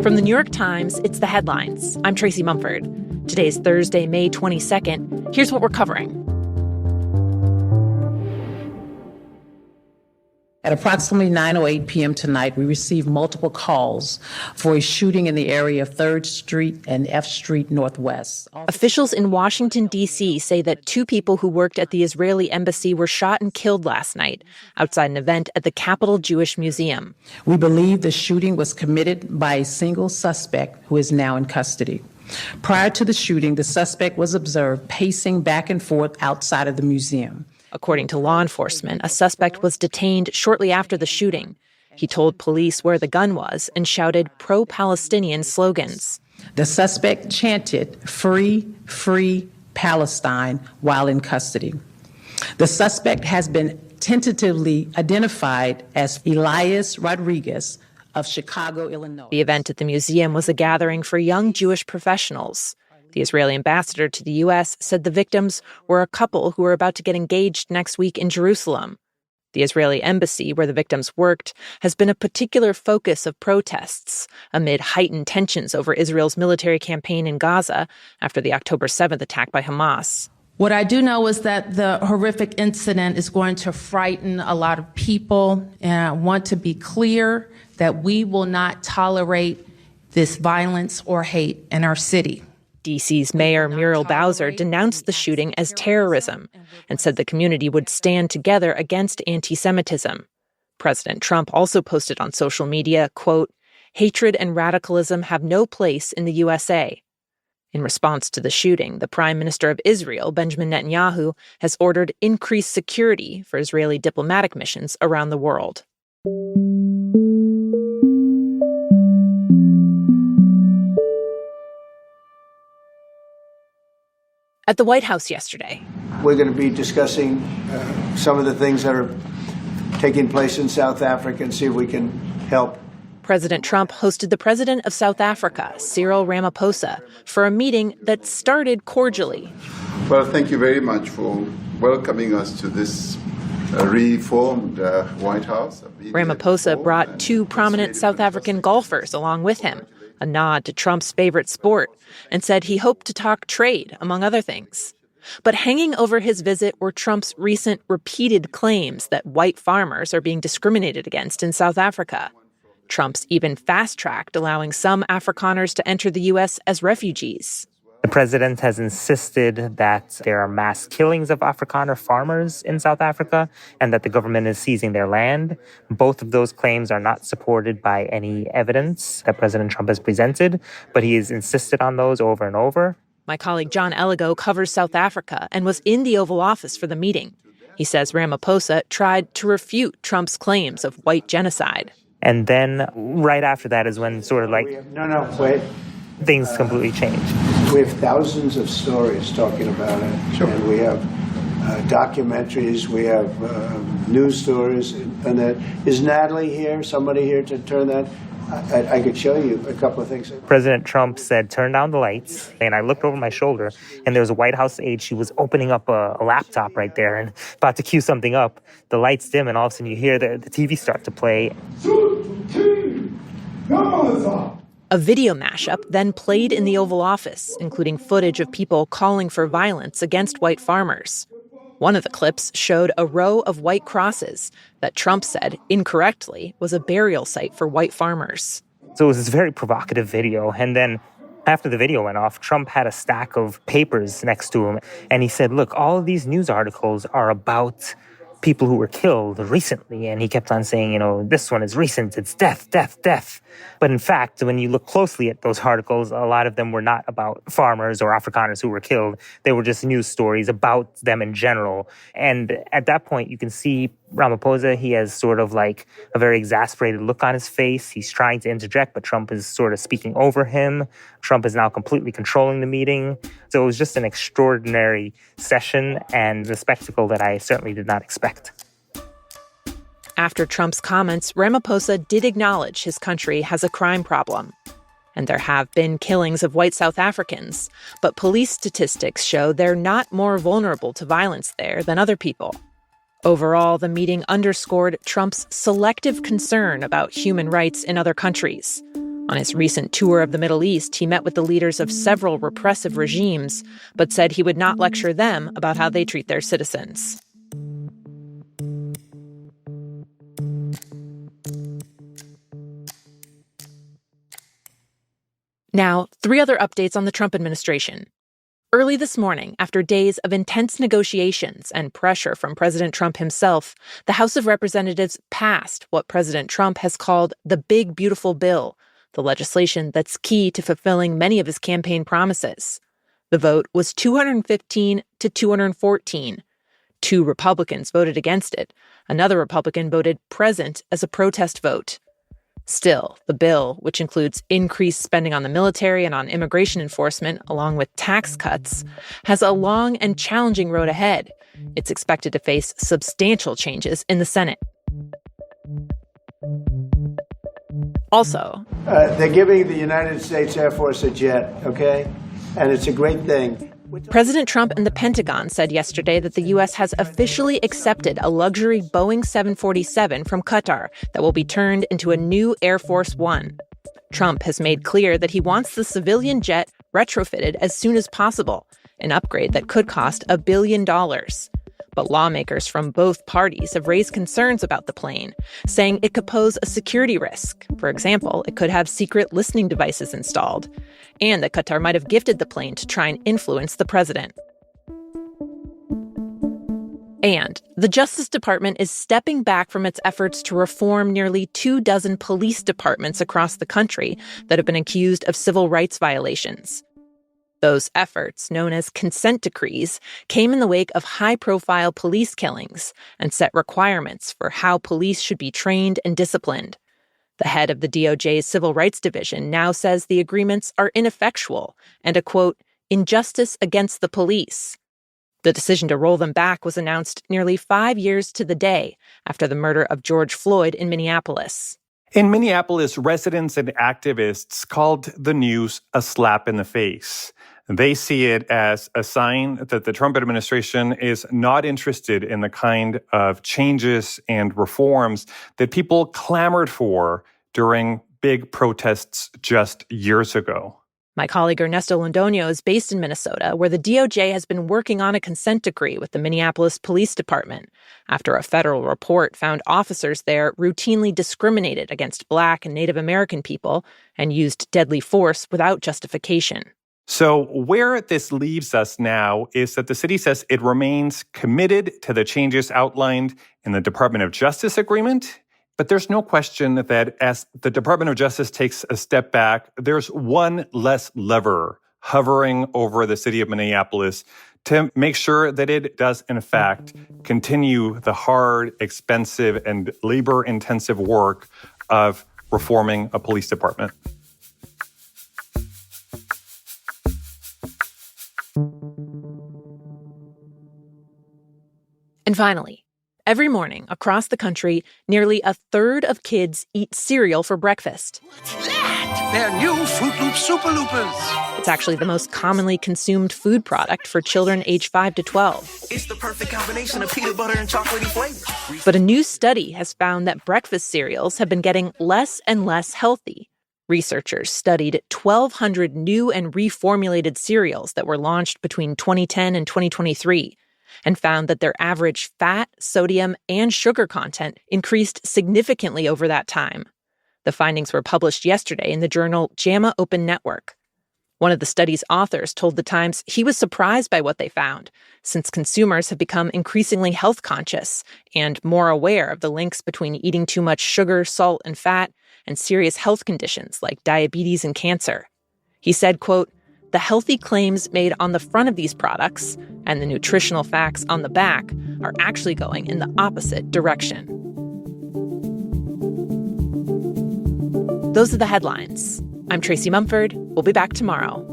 From the New York Times, it's The Headlines. I'm Tracy Mumford. Today's Thursday, May 22nd. Here's what we're covering. At approximately 9:08 p.m. tonight, we received multiple calls for a shooting in the area of 3rd Street and F Street Northwest. Officials in Washington, D.C. say that two people who worked at the Israeli embassy were shot and killed last night outside an event at the Capitol Jewish Museum. We believe the shooting was committed by a single suspect who is now in custody. Prior to the shooting, the suspect was observed pacing back and forth outside of the museum. According to law enforcement, a suspect was detained shortly after the shooting. He told police where the gun was and shouted pro-Palestinian slogans. The suspect chanted, "Free, free Palestine," while in custody. The suspect has been tentatively identified as Elias Rodriguez of Chicago, Illinois. The event at the museum was a gathering for young Jewish professionals. The Israeli ambassador to the U.S. said the victims were a couple who were about to get engaged next week in Jerusalem. The Israeli embassy, where the victims worked, has been a particular focus of protests amid heightened tensions over Israel's military campaign in Gaza after the October 7th attack by Hamas. What I do know is that the horrific incident is going to frighten a lot of people, and I want to be clear that we will not tolerate this violence or hate in our city. D.C.'s Mayor Muriel Bowser denounced the shooting as terrorism and said the community would stand together against anti-Semitism. President Trump also posted on social media, quote, "Hatred and radicalism have no place in the USA." In response to the shooting, the Prime Minister of Israel, Benjamin Netanyahu, has ordered increased security for Israeli diplomatic missions around the world. At the White House yesterday, we're going to be discussing some of the things that are taking place in South Africa and see if we can help. President Trump hosted the president of South Africa, Cyril Ramaphosa, for a meeting that started cordially. Well, thank you very much for welcoming us to this reformed White House. Ramaphosa brought two prominent South African golfers along with him, a nod to Trump's favorite sport, and said he hoped to talk trade, among other things. But hanging over his visit were Trump's recent repeated claims that white farmers are being discriminated against in South Africa. Trump's even fast-tracked allowing some Afrikaners to enter the U.S. as refugees. The president has insisted that there are mass killings of Afrikaner farmers in South Africa and that the government is seizing their land. Both of those claims are not supported by any evidence that President Trump has presented, but he has insisted on those over and over. My colleague John Eligo covers South Africa and was in the Oval Office for the meeting. He says Ramaphosa tried to refute Trump's claims of white genocide. And then right after that is when sort of like... Wait. Things completely changed. We have thousands of stories talking about it. Sure. And we have documentaries, we have news stories. And that, is Natalie here, somebody here to turn that? I could show you a couple of things. President Trump said, "Turn down the lights." And I looked over my shoulder, and there was a White House aide. She was opening up a laptop right there and about to cue something up. The lights dim, and all of a sudden you hear the TV start to play. A video mashup then played in the Oval Office, including footage of people calling for violence against white farmers. One of the clips showed a row of white crosses that Trump said, incorrectly, was a burial site for white farmers. So it was this very provocative video. And then after the video went off, Trump had a stack of papers next to him. And he said, look, all of these news articles are about people who were killed recently. And he kept on saying, this one is recent. It's death, death, death. But in fact, when you look closely at those articles, a lot of them were not about farmers or Afrikaners who were killed. They were just news stories about them in general. And at that point, you can see Ramaphosa, he has sort of like a very exasperated look on his face. He's trying to interject, but Trump is sort of speaking over him. Trump is now completely controlling the meeting. So it was just an extraordinary session and the spectacle that I certainly did not expect. After Trump's comments, Ramaphosa did acknowledge his country has a crime problem. And there have been killings of white South Africans, but police statistics show they're not more vulnerable to violence there than other people. Overall, the meeting underscored Trump's selective concern about human rights in other countries. On his recent tour of the Middle East, he met with the leaders of several repressive regimes, but said he would not lecture them about how they treat their citizens. Now, 3 other updates on the Trump administration. Early this morning, after days of intense negotiations and pressure from President Trump himself, the House of Representatives passed what President Trump has called the Big Beautiful Bill, the legislation that's key to fulfilling many of his campaign promises. The vote was 215 to 214. 2 Republicans voted against it. Another Republican voted present as a protest vote. Still, the bill, which includes increased spending on the military and on immigration enforcement, along with tax cuts, has a long and challenging road ahead. It's expected to face substantial changes in the Senate. Also, they're giving the United States Air Force a jet, okay? And it's a great thing. President Trump and the Pentagon said yesterday that the U.S. has officially accepted a luxury Boeing 747 from Qatar that will be turned into a new Air Force One. Trump has made clear that he wants the civilian jet retrofitted as soon as possible, an upgrade that could cost $1 billion. But lawmakers from both parties have raised concerns about the plane, saying it could pose a security risk. For example, it could have secret listening devices installed, and that Qatar might have gifted the plane to try and influence the president. And the Justice Department is stepping back from its efforts to reform nearly 24 police departments across the country that have been accused of civil rights violations. Those efforts, known as consent decrees, came in the wake of high-profile police killings and set requirements for how police should be trained and disciplined. The head of the DOJ's Civil Rights Division now says the agreements are ineffectual and a, quote, injustice against the police. The decision to roll them back was announced nearly 5 years to the day after the murder of George Floyd in Minneapolis. In Minneapolis, residents and activists called the news a slap in the face. They see it as a sign that the Trump administration is not interested in the kind of changes and reforms that people clamored for during big protests just years ago. My colleague Ernesto Londoño is based in Minnesota, where the DOJ has been working on a consent decree with the Minneapolis Police Department after a federal report found officers there routinely discriminated against Black and Native American people and used deadly force without justification. So where this leaves us now is that the city says it remains committed to the changes outlined in the Department of Justice agreement. But there's no question that as the Department of Justice takes a step back, there's one less lever hovering over the city of Minneapolis to make sure that it does, in fact, continue the hard, expensive, and labor-intensive work of reforming a police department. And finally, every morning across the country, nearly a third of kids eat cereal for breakfast. What's that? They're new Fruit Loops Super Loopers. It's actually the most commonly consumed food product for children aged 5 to 12. It's the perfect combination of peanut butter and chocolatey flavors. But a new study has found that breakfast cereals have been getting less and less healthy. Researchers studied 1,200 new and reformulated cereals that were launched between 2010 and 2023 and found that their average fat, sodium, and sugar content increased significantly over that time. The findings were published yesterday in the journal JAMA Open Network. One of the study's authors told The Times he was surprised by what they found, since consumers have become increasingly health conscious and more aware of the links between eating too much sugar, salt, and fat and serious health conditions like diabetes and cancer. He said, quote, "The healthy claims made on the front of these products and the nutritional facts on the back are actually going in the opposite direction." Those are the headlines. I'm Tracy Mumford. We'll be back tomorrow.